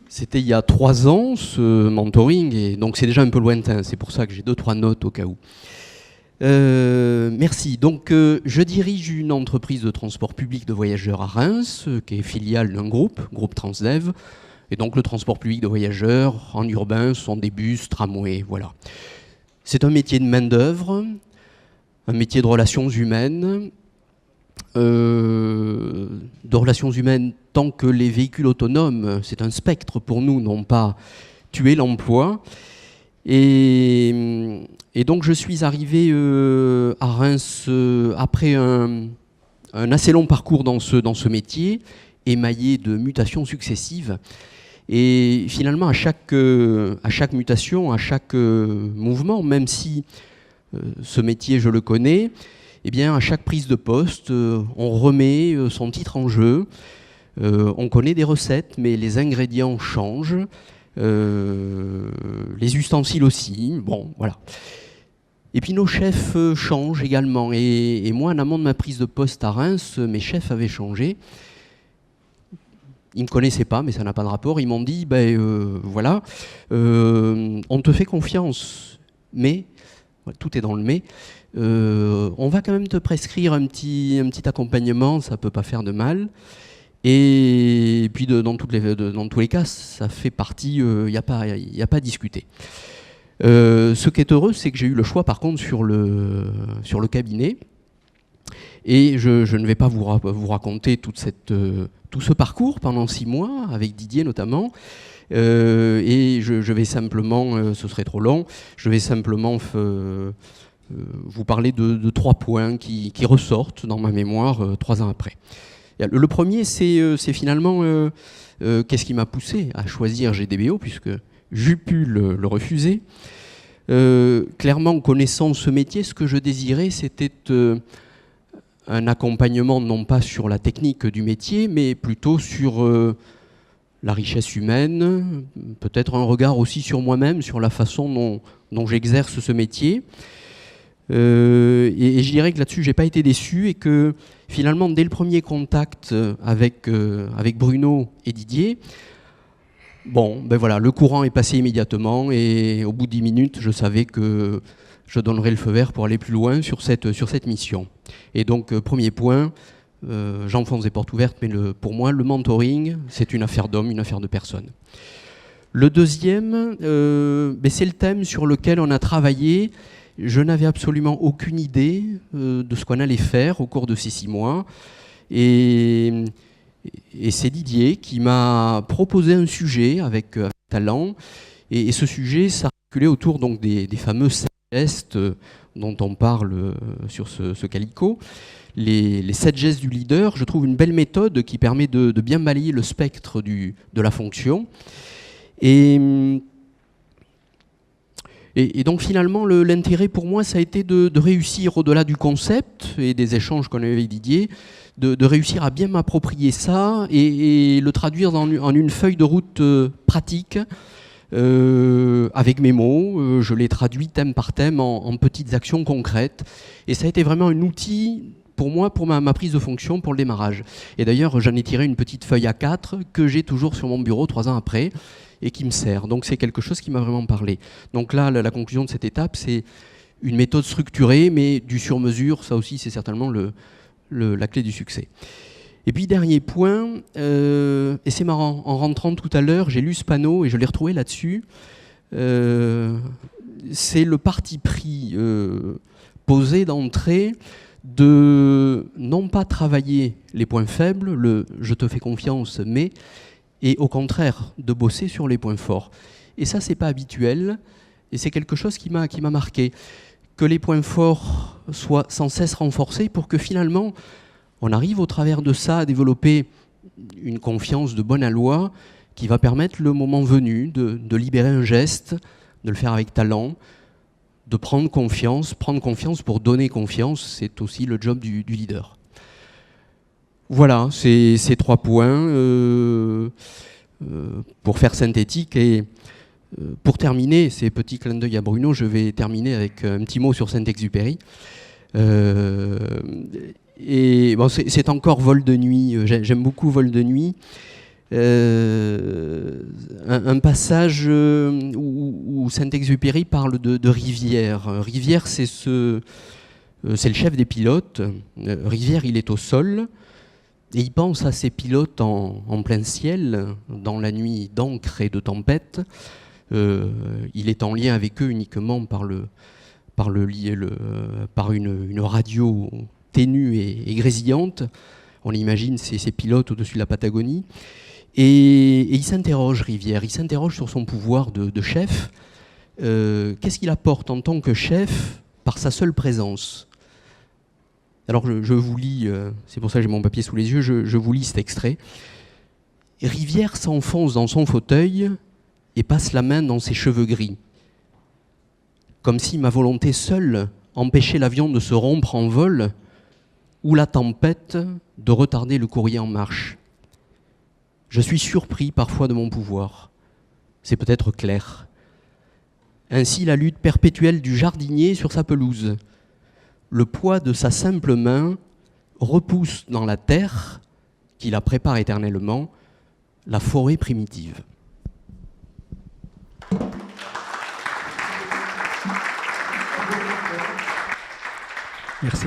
C'était il y a 3 ans, ce mentoring, et donc c'est déjà un peu lointain. C'est pour ça que j'ai 2-3 notes au cas où. Merci. Donc, je dirige une entreprise de transport public de voyageurs à Reims, qui est filiale d'un groupe Transdev. Et donc, le transport public de voyageurs en urbain, ce sont des bus, tramways, voilà. C'est un métier de main-d'œuvre, un métier de relations humaines, tant que les véhicules autonomes, c'est un spectre pour nous, n'ont pas tué l'emploi. Et donc je suis arrivé à Reims après un assez long parcours dans ce métier, émaillé de mutations successives. Et finalement, à chaque mutation, à chaque mouvement, même si ce métier, je le connais, eh bien, à chaque prise de poste, on remet son titre en jeu. On connaît des recettes, mais les ingrédients changent. Les ustensiles aussi. Bon, voilà. Et puis nos chefs changent également. Et moi, en amont de ma prise de poste à Reims, mes chefs avaient changé. Ils ne me connaissaient pas, mais ça n'a pas de rapport. Ils m'ont dit, voilà, on te fait confiance, mais, tout est dans le mais, on va quand même te prescrire un petit accompagnement, ça ne peut pas faire de mal. Et puis dans tous les cas, ça fait partie, il n'y a pas à discuter. Ce qui est heureux, c'est que j'ai eu le choix par contre sur le cabinet. Et je ne vais pas vous raconter tout ce parcours pendant 6 mois, avec Didier notamment. Et je vais simplement, ce serait trop long, je vais simplement vous parler de 3 points qui ressortent dans ma mémoire 3 ans après. Le premier, c'est finalement qu'est-ce qui m'a poussé à choisir GDBO, puisque j'eus pu le refuser. Clairement, connaissant ce métier, ce que je désirais, c'était un accompagnement non pas sur la technique du métier, mais plutôt sur la richesse humaine, peut-être un regard aussi sur moi-même, sur la façon dont j'exerce ce métier. Et je dirais que là-dessus, j'ai pas été déçu et que finalement, dès le premier contact avec Bruno et Didier, voilà, le courant est passé immédiatement et au bout de 10 minutes, je savais que je donnerais le feu vert pour aller plus loin sur cette mission. Et donc, premier point, j'enfonce des portes ouvertes, mais pour moi, le mentoring, c'est une affaire d'homme, une affaire de personne. Le deuxième, c'est le thème sur lequel on a travaillé. Je n'avais absolument aucune idée de ce qu'on allait faire au cours de ces 6 mois. Et c'est Didier qui m'a proposé un sujet avec talent. Et ce sujet s'articulait autour donc, des fameux 7 gestes dont on parle sur ce calico. Les 7 gestes du leader, je trouve une belle méthode qui permet de bien balayer le spectre de la fonction. Et donc finalement, l'intérêt pour moi, ça a été de réussir au-delà du concept et des échanges qu'on avait avec Didier, de réussir à bien m'approprier ça et le traduire en une feuille de route pratique, avec mes mots. Je l'ai traduit thème par thème en petites actions concrètes. Et ça a été vraiment un outil pour moi, pour ma prise de fonction, pour le démarrage. Et d'ailleurs, j'en ai tiré une petite feuille A4 que j'ai toujours sur mon bureau 3 ans après, et qui me sert. Donc c'est quelque chose qui m'a vraiment parlé. Donc là, la conclusion de cette étape, c'est une méthode structurée, mais du sur-mesure, ça aussi c'est certainement la clé du succès. Et puis dernier point, et c'est marrant, en rentrant tout à l'heure, j'ai lu ce panneau et je l'ai retrouvé là-dessus. C'est le parti pris posé d'entrée de non pas travailler les points faibles, le « je te fais confiance, mais » et au contraire, de bosser sur les points forts. Et ça, c'est pas habituel, et c'est quelque chose qui m'a marqué. Que les points forts soient sans cesse renforcés pour que finalement, on arrive au travers de ça à développer une confiance de bonne aloi qui va permettre le moment venu de libérer un geste, de le faire avec talent, de prendre confiance pour donner confiance, c'est aussi le job du leader. Voilà, ces 3 points pour faire synthétique. Et pour terminer, ces petits clins d'œil à Bruno, je vais terminer avec un petit mot sur Saint-Exupéry. Et bon, c'est encore Vol de nuit, j'aime beaucoup Vol de nuit. un passage où Saint-Exupéry parle de Rivière. Rivière, c'est le chef des pilotes. Rivière, il est au sol. Et il pense à ses pilotes en plein ciel, dans la nuit d'encre et de tempête. Il est en lien avec eux uniquement par une radio ténue et grésillante. On imagine ces pilotes au-dessus de la Patagonie. Et il s'interroge, Rivière, il s'interroge sur son pouvoir de chef. Qu'est-ce qu'il apporte en tant que chef par sa seule présence ? Alors je vous lis, c'est pour ça que j'ai mon papier sous les yeux, je vous lis cet extrait. Rivière s'enfonce dans son fauteuil et passe la main dans ses cheveux gris. Comme si ma volonté seule empêchait l'avion de se rompre en vol ou la tempête de retarder le courrier en marche. Je suis surpris parfois de mon pouvoir. C'est peut-être clair. Ainsi la lutte perpétuelle du jardinier sur sa pelouse. Le poids de sa simple main repousse dans la terre, qui la prépare éternellement, la forêt primitive. Merci.